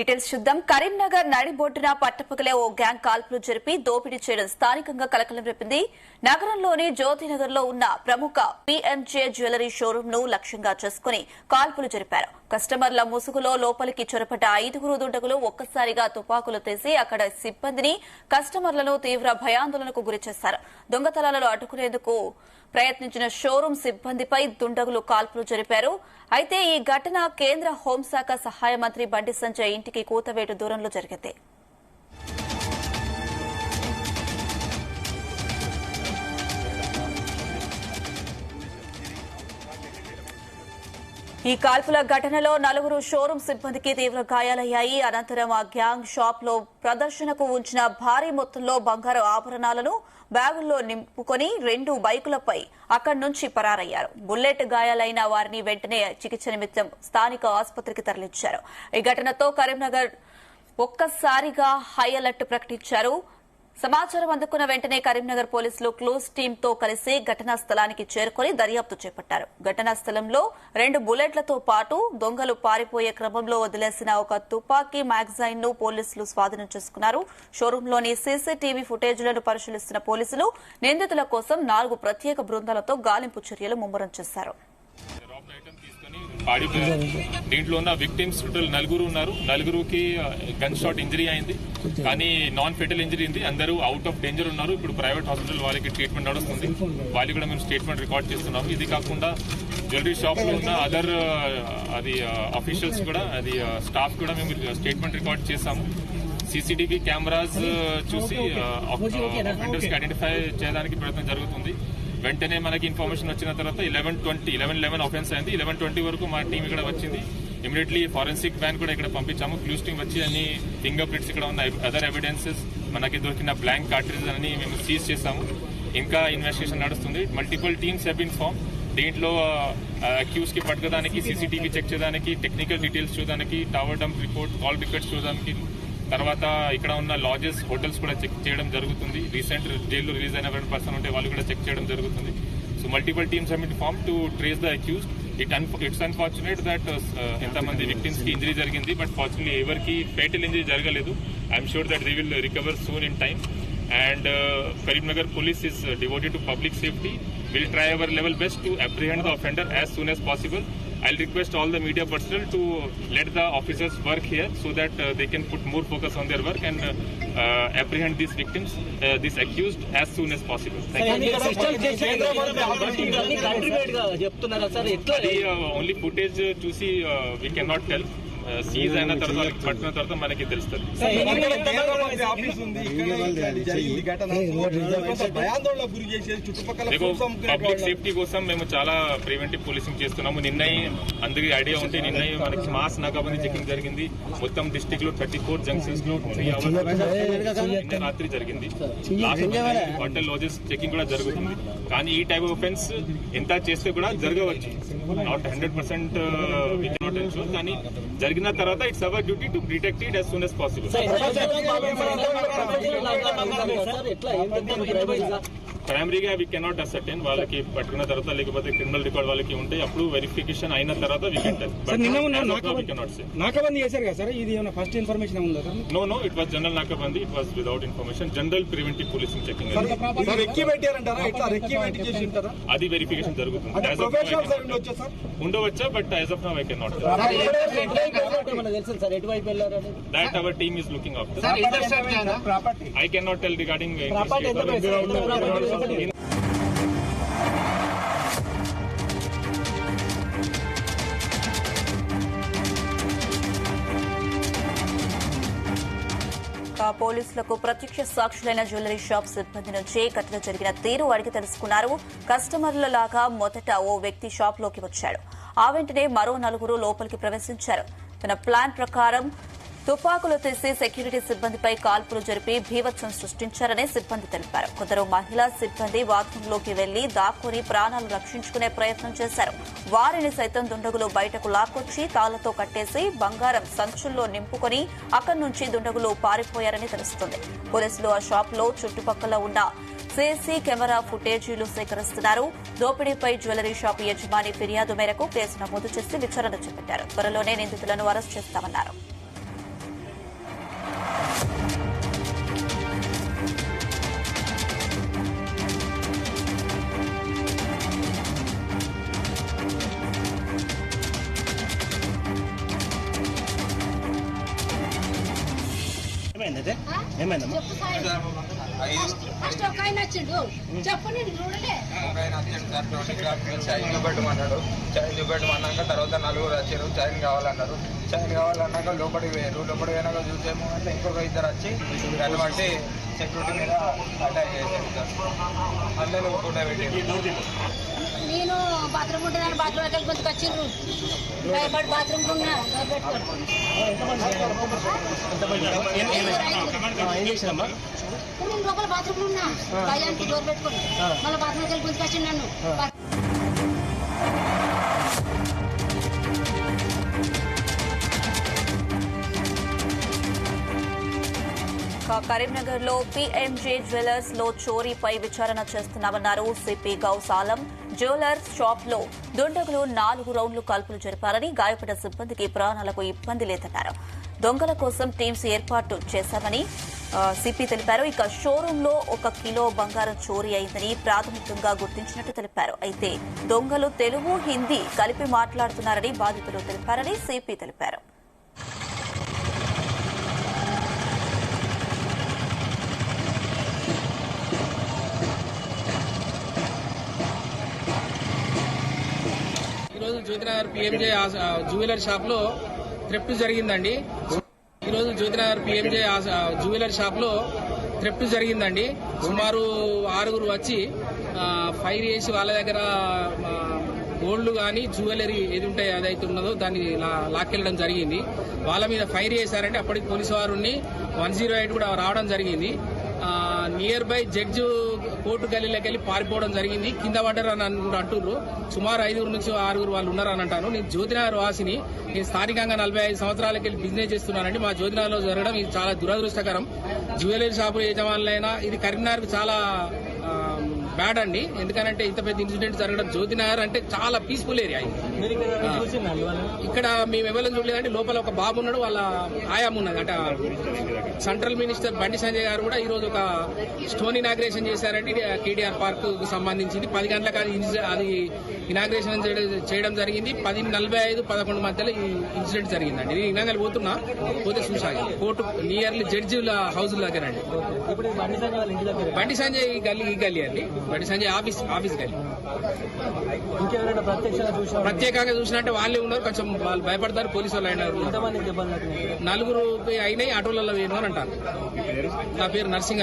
Details చూద్దాం. కరీంనగర్ నడిబొడ్డున పట్టపగలే ఓ గ్యాంగ్ కాల్పులు జరిపి దోపిడీ చేయడం స్థానికంగా కలకలం రేపింది. నగరంలోని జ్యోతినగర్ లో ఉన్న ప్రముఖ పీఎంజే జ్యువెలరీ షోరూమ్ ను లక్ష్యంగా చేసుకుని కాల్పులు జరిపారు. కస్టమర్ల ముసుగులో లోపలికి చొరబడ్డ 5 దుండగులు ఒక్కసారిగా తుపాకులు తీసి అక్కడ సిబ్బందిని, కస్టమర్లను తీవ్ర భయాందోళనకు గురిచేశారు. దొంగతనాలను అడ్డుకునేందుకు ప్రయత్నించిన షోరూం సిబ్బందిపై దుండగులు కాల్పులు జరిపారు. అయితే ఈ ఘటన కేంద్ర హోంశాఖ సహాయ మంత్రి బండి సంజయ్ ఇంటికి కూతవేటు దూరంలో జరిగింది. ఈ కాల్పుల ఘటనలో 4 షోరూం సిబ్బందికి తీవ్ర గాయాలయ్యాయి. అనంతరం ఆ గ్యాంగ్ షాప్ లో ప్రదర్శనకు ఉంచిన భారీ మొత్తంలో బంగారు ఆభరణాలను బ్యాగుల్లో నింపుకొని 2 బైకులపై అక్కడి నుంచి పరారయ్యారు. బుల్లెట్ గాయాలైన వారిని వెంటనే చికిత్స నిమిత్తం స్థానిక ఆసుపత్రికి తరలించారు. ఈ ఘటనతో కరీంనగర్ ఒక్కసారిగా హై అలర్ట్ ప్రకటించారు. సమాచారం అందుకున్న వెంటనే కరీంనగర్ పోలీసులు క్లూస్ టీంతో కలిసి ఘటనా స్థలానికి చేరుకుని దర్యాప్తు చేపట్టారు. ఘటనా స్థలంలో 2 బుల్లెట్లతో పాటు దొంగలు పారిపోయే క్రమంలో వదిలేసిన ఒక తుపాకీ మ్యాగజైన్ ను పోలీసులు స్వాధీనం చేసుకున్నారు. షోరూంలోని సీసీటీవీ ఫుటేజ్లను పరిశీలిస్తున్న పోలీసులు నిందితుల కోసం 4 ప్రత్యేక బృందాలతో గాలింపు చర్యలు ముమ్మరం చేశారు. దీంట్లో ఉన్న విక్టిమ్స్ టోటల్ 4 ఉన్నారు. 4కి గన్ షాట్ ఇంజరీ అయింది, కానీ నాన్ ఫెటల్ ఇంజరీ ఉంది. అందరూ అవుట్ ఆఫ్ డేంజర్ ఉన్నారు. ఇప్పుడు ప్రైవేట్ హాస్పిటల్ వాళ్ళకి ట్రీట్మెంట్ నడుస్తుంది. వాళ్ళు కూడా మేము స్టేట్మెంట్ రికార్డ్ చేస్తున్నాము. ఇది కాకుండా జ్యువెలరీ షాప్ లో ఉన్న అదర్ అఫీషియల్స్ కూడా, స్టాఫ్ కూడా మేము స్టేట్మెంట్ రికార్డ్ చేశాము. సీసీటీవీ కెమెరాస్ చూసి అఫెండర్స్ కి ఐడెంటిఫై చేయడానికి ప్రయత్నం జరుగుతుంది. వెంటనే మనకి ఇన్ఫర్మేషన్ వచ్చిన తర్వాత 11:11 ఆఫెన్స్ అయింది. 11:20 వరకు మా టీం ఇక్కడ వచ్చింది. ఇమీడియట్లీ ఫారెన్సిక్ వ్యాన్ కూడా ఇక్కడ పంపించాము. క్లూస్ టీం వచ్చి అన్ని ఫింగర్ ప్రింట్స్, ఇక్కడ ఉన్న అదర్ ఎవిడెన్సెస్, మనకి దొరికిన బ్లాంక్ కార్ట్రిడ్జ్ అని మేము సీజ్ చేశాము. ఇంకా ఇన్వెస్టిగేషన్ నడుస్తుంది. Multiple teams have been form. దీంట్లో అక్యూజ్ కి పట్టుకోవడానికి, సీసీటీవీ చెక్ చేయడానికి, టెక్నికల్ డీటెయిల్స్ చూడడానికి, tower dump report, call records చూడడానికి, తర్వాత ఇక్కడ ఉన్న లాడ్జెస్, హోటల్స్ కూడా చెక్ చేయడం జరుగుతుంది. రీసెంట్ జైల్లో రిలీజ్ అయిన పర్సన్ ఉంటే వాళ్ళు కూడా చెక్ చేయడం జరుగుతుంది. So multiple teams have been form to trace the accused. It's unfortunate that ఎంతమంది విక్టిమ్స్ కి ఇంజరీ జరిగింది, బట్ ఫార్చునేట్లీ ఎవరికి ఫేటల్ ఇంజరీ జరగలేదు. I'm sure that they will recover soon in time. And Karimnagar police is devoted to public safety. We'll try our level best to apprehend the offender as soon as possible. I'll request all the media personnel to let the officers work here so that they can put more focus on their work and apprehend these victims, this accused, as soon as possible. Thank you. Only footage చూసి we cannot tell. Seize అయిన తర్వాత పట్టిన తర్వాత మనకి తెలుస్తుంది. Public safety కోసం మేము చాలా ప్రివెంటివ్ పోలీసింగ్ చేస్తున్నాము. నిన్న అందరికీ ఐడియా ఉంటే నిన్న మనకి మాస్ నాకాబందీ చెకింగ్ జరిగింది. మొత్తం డిస్టిక్ లో 34 జంక్షన్స్ లో 3 అవర్స్ నిన్న రాత్రి జరిగింది. హోటల్ లాడ్జెస్ చెకింగ్ కూడా జరుగుతుంది. కానీ ఈ టైప్ ఆఫ్ ఆఫెన్స్ ఎంత చేస్తే కూడా జరగవచ్చు. నాట్ 100% we cannot ensure, కానీ జరిగిన తర్వాత it's our duty to detect it as soon as possible. ప్రైమరీగా వి కెనాట్ అసర్టైన్. వాళ్ళకి పట్టుకున్న తర్వాత లేకపోతే క్రిమినల్ రికార్డ్ వాళ్ళకి ఉంటే అప్పుడు వెరిఫికేషన్ అయిన తర్వాత వి కెన్ టెల్. నాకాబందీ చేశారు కదా సార్, ఇది ఏమైనా ఫస్ట్ ఇన్ఫర్మేషన్ ఉందా sir? No, it was general nakabandi. It was without information. General preventive policing checking. అది వెరిఫికేషన్ జరుగుతుంది. ఉండవచ్చా, but as of now I can not. That our team is looking after. I cannot tell regarding పోలీసులకు ప్రత్యక్ష సాక్షులైన jewellery shop సిబ్బంది నుంచి ఘటన జరిగిన తీరు అడిగి తెలుసుకున్నారు. కస్టమర్ల లాగా మొదట ఓ వ్యక్తి షాప్ లోకి వచ్చాడు. ఆ వెంటనే మరో 4 లోపలికి ప్రవేశించారు. తన ప్లాన్ ప్రకారం తుపాకులు తీసి సెక్యూరిటీ సిబ్బందిపై కాల్పులు జరిపి భీభత్సం సృష్టించారని సిబ్బంది తెలిపారు. కొందరు మహిళా సిబ్బంది బాత్రూంలోకి వెళ్లి దాక్కుని ప్రాణాలు రక్షించుకునే ప్రయత్నం చేశారు. వారిని సైతం దుండగులు బయటకు లాక్కొచ్చి తాళ్లతో కట్టేసి బంగారం సంచుల్లో నింపుకొని అక్కడి నుంచి దుండగులు పారిపోయారని తెలుస్తోంది. పోలీసులు ఆ షాప్ లో చుట్టుపక్కల ఉన్న సీసీ కెమెరా ఫుటేజీలు సేకరిస్తున్నారు. దోపిడీపై జ్యువెలరీ షాప్ యజమాని ఫిర్యాదు మేరకు కేసు నమోదు చేసి విచారణ చేపట్టారు. త్వరలోనే నిందితులను అరెస్ట్ చేస్తామన్నారు. ఏమైంది ఏమైందమ్మా? ఫస్ట్ ఒక ఆయన వచ్చిండు చెప్పు నేను చూడలే. ఒక ఆయన వచ్చిండు సార్ 20 గ్రాములు చైన్ చూపెట్టమన్నాడు. చైన్ చూపెట్టమన్నాక తర్వాత నలుగురు వచ్చారు. చైన్ కావాలన్నారు. చైన్ కావాలన్నాక లోపలికి పోయారు. లోపలికి పోయినాక చూసేమో అంటే ఇంకొక ఇద్దరు వచ్చి దాన్ని బట్టి సెక్యూరిటీ మీద అటాక్ చేశారు సార్. అందరూ ఫోటో పెట్టి నేను బాత్రూమ్ ఉంటుందని బాత్రూమ్ దగ్గర కొంచెం వచ్చిండ్రు. భయపడి బాత్రూమ్ ఉన్నా ఏం చేసినమ్మా? నేను లోపల బాత్రూమ్ ఉన్నా భయానికి డోర్ పెట్టుకుని మళ్ళీ బాత్రూమ్ దగ్గర కొంచెం వచ్చిండు నన్ను. కరీంనగర్ లో పీఎంజే జ్యువెలర్స్ లో చోరీపై విచారణ చేస్తున్నామన్నారు CP Gaush Alam. Jewellers shop లో దుండగులు 4 రౌండ్లు కాల్పులు జరిపారని, గాయపడ్డ సిబ్బందికి ప్రాణాలకు ఇబ్బంది లేదన్నారు. దొంగల కోసం టీమ్స్ ఏర్పాటు చేశామని సిపి తెలిపారు. ఇక షోరూమ్ లో 1 కిలో బంగారం చోరీ అయిందని ప్రాథమికంగా గుర్తించినట్టు తెలిపారు. అయితే దొంగలు తెలుగు, హిందీ కలిపి మాట్లాడుతున్నారని బాధితులు తెలిపారని సిపి తెలిపారు. ఈరోజు జ్యోతినగర్ పిఎంజే జ్యువెలర్ షాప్ లో థ్రెఫ్ట్ జరిగిందండి. ఈరోజు జ్యోతినగర్ పిఎంజే జ్యువెలర్ షాప్ లో థ్రెఫ్ట్ జరిగిందండి. సుమారు 6 వచ్చి ఫైర్ చేసి వాళ్ళ దగ్గర గోల్డ్ కానీ జ్యువెలరీ ఏది ఉంటాయో అదైతే ఉన్నదో దాన్ని లాక్కెళ్ళడం జరిగింది. వాళ్ళ మీద ఫైర్ చేశారంటే అప్పటికి పోలీసు వారిని 108 కూడా రావడం జరిగింది. నియర్ బై జడ్జి కోర్టు గల్లీలోకి వెళ్ళి పారిపోవడం జరిగింది. కింద పడ్డారు అని అంటున్నారు. సుమారు 5 నుంచి 6 వాళ్ళు ఉన్నారని అంటాను. నేను జ్యోతినగర్ వాసిని. నేను స్థానికంగా 45 సంవత్సరాలకి వెళ్ళి బిజినెస్ చేస్తున్నానండి. మా జ్యోతినగర్లో జరగడం ఇది చాలా దురదృష్టకరం. జ్యువెలరీ షాపు యజమానులైనా ఇది కరీంనగర్కు చాలా బ్యాడ్ అండి. ఎందుకంటే ఇంత పెద్ద ఇన్సిడెంట్ జరగడం, జ్యోతినగర్ అంటే చాలా పీస్ఫుల్ ఏరియా. ఇక్కడ మేము ఎవరైనా చూడలేదంటే లోపల ఒక బాబు ఉన్నాడు, వాళ్ళ ఆయామ్ ఉన్నది. అంటే సెంట్రల్ మినిస్టర్ బండి సంజయ్ గారు కూడా ఈ రోజు ఒక స్టోన్ ఇనాగ్రేషన్ చేశారంటే కేటీఆర్ పార్క్ కు సంబంధించింది. 10 గంటలకు అది ఇనాగ్రేషన్ చేయడం జరిగింది. 10:45, 11 మధ్యలో ఈ ఇన్సిడెంట్ జరిగిందండి. నేను ఇనాగలు పోతే చూసాను కోర్టు నియర్లీ జడ్జిల హౌస్ దగ్గర అండి. బండి సంజయ్ ఈ గల్లీ అండి. బండి సంజయ్ ఆఫీస్ గల్లీ. ప్రత్యేకంగా చూసినట్టే వాళ్ళే ఉన్నారు. కొంచెం వాళ్ళు భయపడతారు. పోలీసు వాళ్ళు అయినారు. 4 అయినాయి. ఆటోలలో వేను అని అంటారు. నా పేరు నర్సింగ్.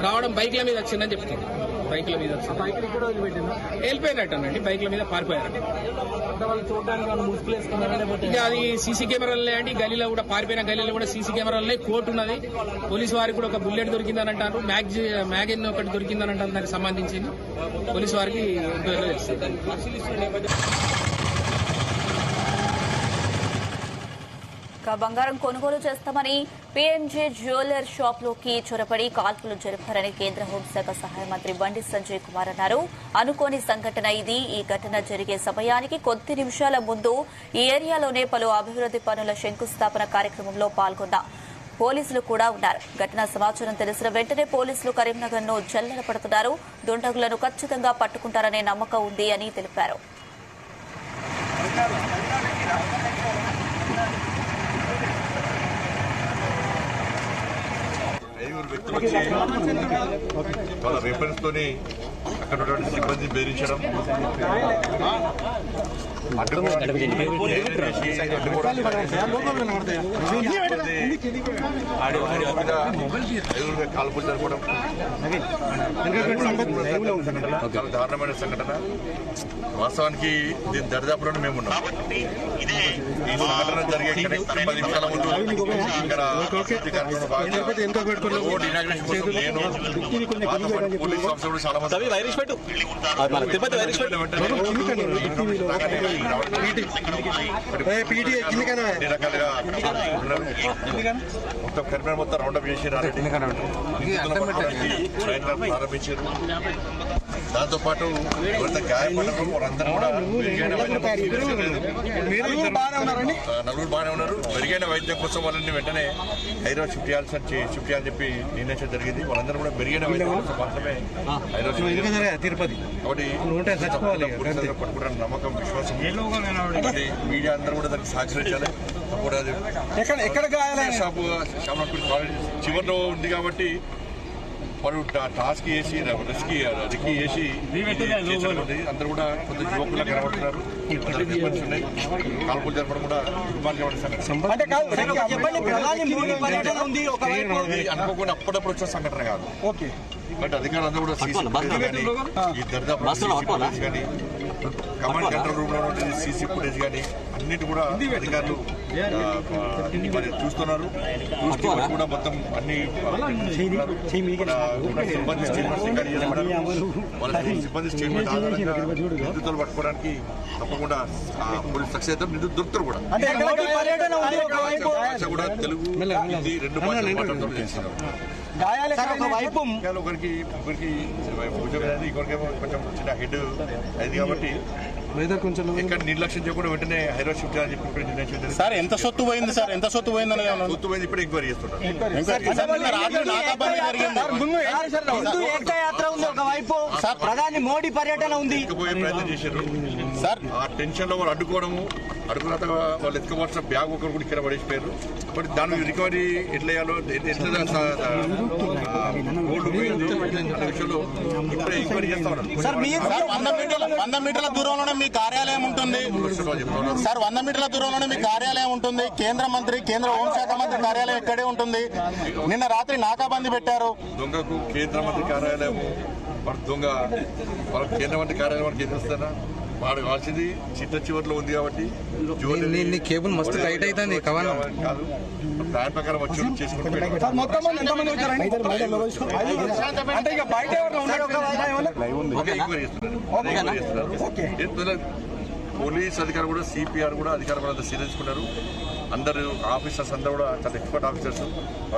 రావడం బైక్ల మీద వచ్చిందని చెప్తుంది. బైక్ల మీద వెళ్ళిపోయినట్టండి. బైక్ల మీద పారిపోయారు. ఇంకా అది సీసీ కెమెరాలే అండి. గల్లీలో కూడా పారిపోయిన గల్లీలో కూడా సీసీ కెమెరాలనే. కోర్టు ఉన్నది. పోలీసు వారికి కూడా ఒక బుల్లెట్ దొరికిందని అంటారు. మ్యాగజిన్ ఒకటి దొరికిందని అంటారు. దానికి సంబంధించింది పోలీసు వారికి తెలుస్తుంది. బంగారం కొనుగోలు చేస్తామని పీఎంజే జ్యువెలర్ షాప్ లోకి చొరబడి కాల్పులు జరిపారని కేంద్ర హోంశాఖ సహాయ మంత్రి బండి సంజయ్ కుమార్ అన్నారు. అనుకోని సంఘటన ఇది. ఈ ఘటన జరిగే సమయానికి కొద్ది నిమిషాల ముందు ఈ ఏరియాలోనే పలు అభివృద్ది పనుల శంకుస్థాపన కార్యక్రమంలో పాల్గొన్న పోలీసులు కూడా ఉన్నారు. ఘటనా సమాచారం తెలిసిన వెంటనే పోలీసులు కరీంనగర్ ను జల్లెడ పడుతున్నారు. దుండగులను ఖచ్చితంగా పట్టుకుంటారనే నమ్మకం ఉంది అని తెలిపారు. వ్యక్తులు వచ్చి వాళ్ళ వెపన్స్ తోని అక్కడ ఉన్నటువంటి సిబ్బంది బెదిరించడం, కాల్పులు జరపడం చాలా దారుణమైన సంఘటన. వాస్తవానికి దీని దరిదాపులోనే మేము ఉన్నాం. ఈ సంఘటన జరిగే 10 నిమిషాల ముందు ఇక్కడ రోడ్ ఇనాగ్రేషన్ కోసం నేను పోలీస్ ఆఫీసర్ కూడా చాలా మంది మొత్తం కరీంనగర్ మొత్తం రౌండప్ చేసి ప్రారంభించారు. దాంతో పాటు ఎవరైతే గాయపడ్డారో వారందరూ కూడా నలుగురు బాగానే ఉన్నారు. మెరుగైన వైద్యం కోసం వాళ్ళని వెంటనే హైదరాబాద్ షిఫ్ట్ చేయాలని చెప్పి నిర్ణయించడం జరిగింది. వాళ్ళందరూ కూడా మెరుగైన వైద్యం కోసం మాత్రమే హైదరాబాద్ తిరుపతి. కాబట్టి పట్టుకుంటారని నమ్మకం, విశ్వాసం. మీడియా అందరూ కూడా దానికి సహకరించాలి. కూడా అది ఎక్కడ గాయాలైన షాపు కాలేజ్ చివరిలో ఉంది కాబట్టి వాడు టాస్క్ చేసి రిస్కీ చేసి అందరూ కూడా కొంత యువకులు కనబడుతున్నారు. ఇబ్బంది ఉన్నాయి. కాల్పులు జరపడం కూడా అనుకోకుండా అప్పుడప్పుడు వచ్చిన సంఘటన కాదు. బట్ అధికారులందరూ కూడా ఈ దర్దాపు కానీ కమాండ్ కంట్రోల్ రూమ్ లో సీసీ ఫుటేజ్ కానీ అన్నిటి కూడా అధికారులు మరి చూస్తున్నారు. చూస్తూ కూడా మొత్తం అన్ని సిబ్బంది స్టేట్మెంట్ ఆధారంగా నిందితులు పట్టుకోవడానికి తప్పకుండా పోలీసు సక్సెస్ అయితే నిందితులు దొరుకుతారు కూడా. కూడా తెలుగు హిందీ 2 భాషలు చేస్తున్నారు. ఒకరికి భుజం అనేది ఇంకొకరికేమో కొంచెం చిన్న హెడ్ అయింది కాబట్టి ఎక్కడ నిర్లక్ష్యం చేయకుండా వెంటనే హైదరాబాద్ షిఫ్ట్ చేయాలని చెప్పి సార్ ఎంత సొత్తు పోయింది సార్ ఎంత సొత్తు పోయిందని సొత్తు పోయింది ఇప్పుడు ఎంక్వైరీ చేస్తున్నారు. ఒకవైపు ప్రధాని మోడీ పర్యటన ఉంది. పోయే ప్రయత్నం చేశారు సార్. ఆ టెన్షన్ లో వాళ్ళు అడ్డుకున్న వాళ్ళు ఎత్తుకోవాల్సిన బ్యాగ్ ఒకరు కూడా ఇక్కడ పడేసిపోయారు. బట్ దాని రికవరీ ఎట్లా చేయాలో గోల్డ్ పోయింది అనే విషయంలో ఇప్పుడే ఎంక్వైరీ చేస్తా ఉన్నారు. 100 మీటర్ల దూరంలోనే మీ కార్యాలయం ఉంటుంది సార్. 100 మీటర్ల దూరంలోనే మీ కార్యాలయం ఉంటుంది. కేంద్ర హోంశాఖ మంత్రి కార్యాలయం ఇక్కడే ఉంటుంది. నిన్న రాత్రి నాకాబందీ పెట్టారు. దొంగకు కేంద్ర మంత్రి కార్యాలయం దొంగ వాళ్ళ కేంద్ర మంత్రి కార్యాలయం మనకి ఎదురుస్తారా? వాడు కావాల్సింది చిట్ట చివరిలో ఉంది కాబట్టి కేబుల్ మస్తు టైట్ అవుతుంది కాదు. ప్లాన్ ప్రకారం వచ్చి చేసుకుంటారు. పోలీస్ అధికారులు కూడా సిపిఆర్ కూడా అధికారులు సీరియస్కున్నారు. అందరు ఆఫీసర్స్ అందరూ కూడా చాలా ఎక్స్పర్ట్ ఆఫీసర్స్.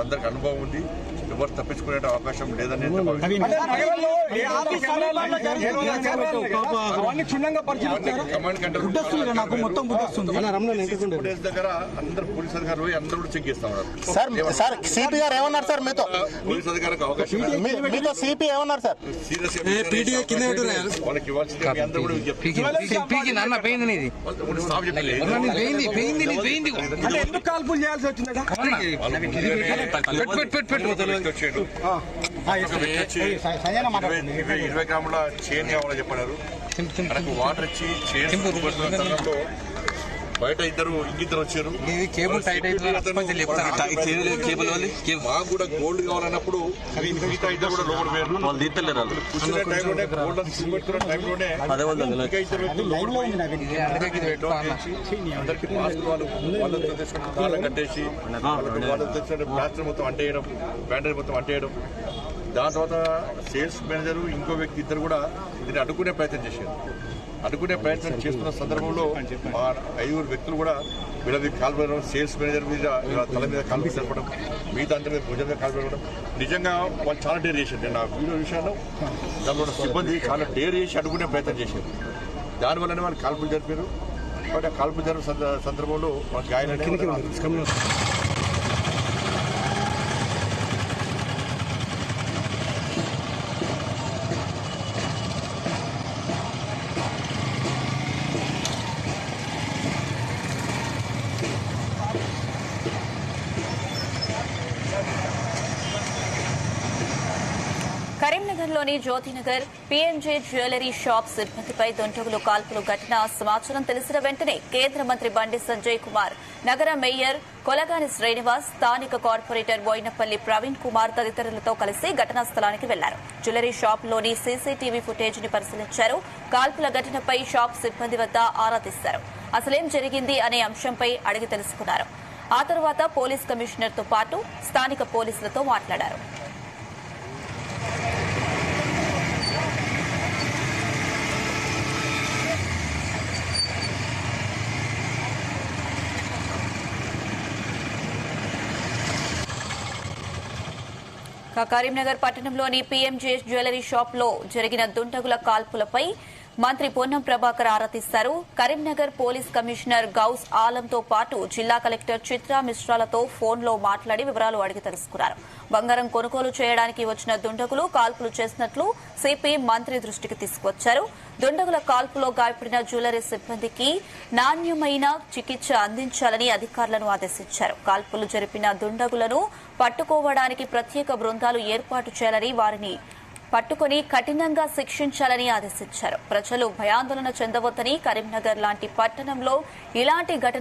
అందరికి అనుభవం ఉంది. ఎవరు తప్పించుకునే అవకాశం లేదని కమాండ్ కంట్రోల్ దగ్గర అందరు పోలీస్ అధికారులు అందరూ కూడా చెక్ చేస్తా ఉన్నారు. సార్ సిపిఆర్ ఏమన్నారు సార్ మీతో? పోలీస్ అధికారులకు అవకాశం మీతో సిపి ఏమన్నారు సార్? సీరియస్ వాళ్ళకి ఇవ్వాల్సింది అందరూ కూడా విజ్ఞప్తి. ఎందుకు కాల్పులు చేయాల్సి వచ్చిందట? 20 గ్రాముల చైన్ కావాలని చెప్పారు. మనకు వాటర్ ఇచ్చి చైన్ బయట ఇద్దరు వచ్చారు. మాకు కూడా గోల్డ్ కావాలన్నప్పుడు మిగతా ఇద్దరు కూడా లోపల పోయారు. కూర్చునే టైంలోనే గోల్డ్ పెట్టుకున్న టైంలోనే ఇంకా ఇద్దరు వ్యక్తులు లోపల అందరికి మాస్క్ వాళ్ళతో తెచ్చుకుని తాళం కట్టేసి వాళ్ళతో తెచ్చుకుంటే ప్లాస్టర్ మొత్తం అంటేయడం, బ్యాండేజ్ మొత్తం అంటేయడం. దాని తర్వాత సేల్స్ మేనేజర్ ఇంకో వ్యక్తి ఇద్దరు కూడా దీన్ని అడ్డుకునే ప్రయత్నం చేశారు. అడ్డుకునే ప్రయత్నం చేస్తున్న సందర్భంలో 5 వ్యక్తులు కూడా వీళ్ళ మీద కాలు పెట్టడం, సేల్స్ మేనేజర్ మీద తల మీద కాలు జరపడం, మిగతా అందరి మీద భుజం మీద కాలు పెట్టడం. నిజంగా వాళ్ళు చాలా డేర్ చేశారు. నేను ఆ వీడియో విషయంలో దానిలో సిబ్బంది చాలా డేర్ చేసి అడ్డుకునే ప్రయత్నం చేశారు. దానివల్లనే వాళ్ళు కాల్పులు జరిపారు. బట్ ఆ కాల్పులు జరిపిన సందర్భంలో వాళ్ళ గాయాలు కరీంనగర్లోని జ్యోతినగర్ పీఎంజే జ్యువెలరీ షాప్ సిబ్బందిపై దుండగులు కాల్పులు ఘటన సమాచారం తెలిసిన వెంటనే కేంద్ర మంత్రి బండి సంజయ్ కుమార్, నగర మేయర్ కొలగాని శ్రీనివాస్, స్థానిక కార్పొరేటర్ బోయినపల్లి ప్రవీణ్ కుమార్ తదితరులతో కలిసి ఘటనా స్థలానికి వెళ్లారు. జ్యువెలరీ షాప్లోని సీసీటీవీ ఫుటేజ్ ని పరిశీలించారు. కాల్పుల ఘటనపై షాప్ సిబ్బంది వద్ద ఆరా తీశారు. అసలేం జరిగింది అనే అంశంపై అడిగి తెలుసుకున్నారు. ఆ తర్వాత పోలీస్ కమిషనర్తో పాటు స్థానిక పోలీసులతో మాట్లాడారు. కరీంనగర్ పట్టణంలోని పీఎంజే జ్యువెలరీ షాప్ లో జరిగిన దుండగుల కాల్పులపై మంత్రి పొన్నం ప్రభాకర్ ఆరా తీశారు. కరీంనగర్ పోలీస్ కమిషనర్ గౌస్ ఆలంతో పాటు జిల్లా కలెక్టర్ చిత్రా మిశ్రాలతో ఫోన్లో మాట్లాడి వివరాలు అడిగి తెలుసుకున్నారు. బంగారం కొనుగోలు చేయడానికి వచ్చిన దుండగులు కాల్పులు చేసినట్లు సిపి మంత్రి దృష్టికి తీసుకువచ్చారు. దుండగుల కాల్పులో గాయపడిన జ్యువెలరీ సిబ్బందికి నాణ్యమైన చికిత్స అందించాలని అధికారులను ఆదేశించారు. కాల్పులు జరిపిన దుండగులను పట్టుకోవడానికి ప్రత్యేక బృందాలు ఏర్పాటు చేయాలని, వారిని పట్టుకుని కఠినంగా శిక్షించాలని ఆదేశించారు. ప్రజలు భయాందోళన చెందవద్దని, కరీంనగర్ లాంటి పట్టణంలో ఇలాంటి ఘటన